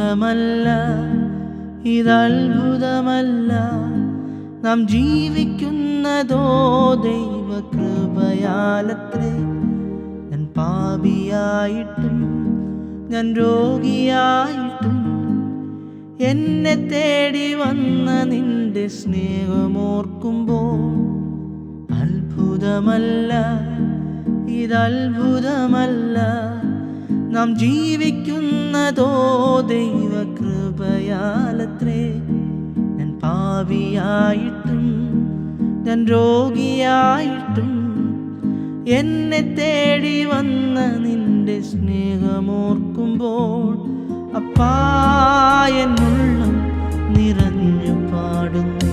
അത്ഭുതമല്ല, ഇതത്ഭുതമല്ല, നാം ജീവിക്കുന്നതോ ദൈവകൃപയാലത്രേ. ഞാൻ പാപിയായിട്ടും ഞാൻ രോഗിയായിട്ടും എന്നെ തേടി വന്ന നിന്റെ സ്നേഹമോർക്കുമ്പോൾ അത്ഭുതമല്ല, ഇതത്ഭുതമല്ല, നാം ജീവിക്കുന്നതോ ദൈവകൃപയാലത്രേ. ഞാൻ പാപിയായിട്ടും ഞാൻ രോഗിയായിട്ടും എന്നെ തേടി വന്ന നിന്റെ സ്നേഹമോർക്കുമ്പോൾ അപ്പാ എന്നുള്ളം നിറഞ്ഞു പാടുന്നു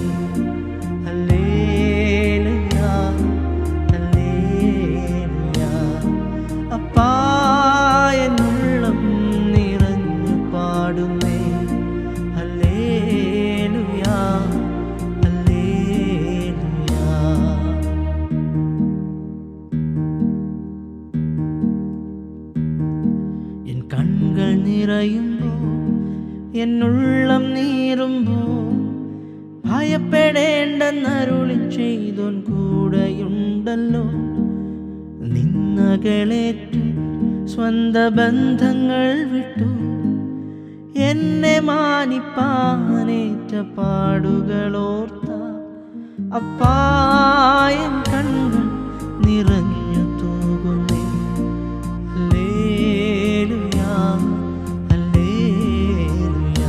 ഹല്ലേലൂയ, ഹല്ലേലൂയ. അപ്പാ എന്നുള്ളം നിറഞ്ഞു പാടുന്നേ ഹല്ലേലൂയ, ഹല്ലേലൂയ. എൻ കണ്ണുകൾ നിറയുമ്പോൾ എന്നുള്ളം നീറുമ്പോൾ ഭയപ്പെടേണ്ടെന്നരുളി ചെയ്തോൻ കൂടെയുണ്ടല്ലോ. നിന്നകളേറ്റു സ്വന്ത ബന്ധങ്ങൾ വിട്ടു എന്നെ മാനിപ്പാനേറ്റ പാടുകളോർത്ത അപ്പായൻ കണ്ണുകൾ നിറഞ്ഞു തൂകുന്നേ ഹല്ലേലൂയ, ഹല്ലേലൂയ.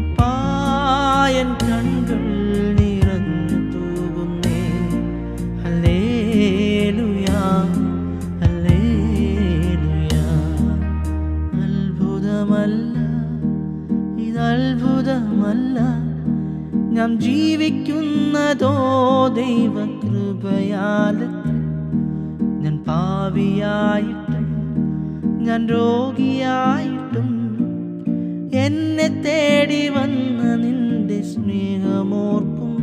അപ്പായൻ കണ്ണുകൾ നിറഞ്ഞു തൂകുന്നേ ഹല്ലേലൂയ, ഹല്ലേലൂയ. അത്ഭുതമല്ല, ഇതത്ഭുതമല്ല, നാം ജീവിക്കുന്നതോ ദൈവകൃപയാലത്രേ. ഞാൻ പാപിയായിട്ടും ഞാൻ രോഗിയായിട്ടും എന്നെ തേടി വന്ന നിന്റെ സ്നേഹമോർക്കുമ്പോൾ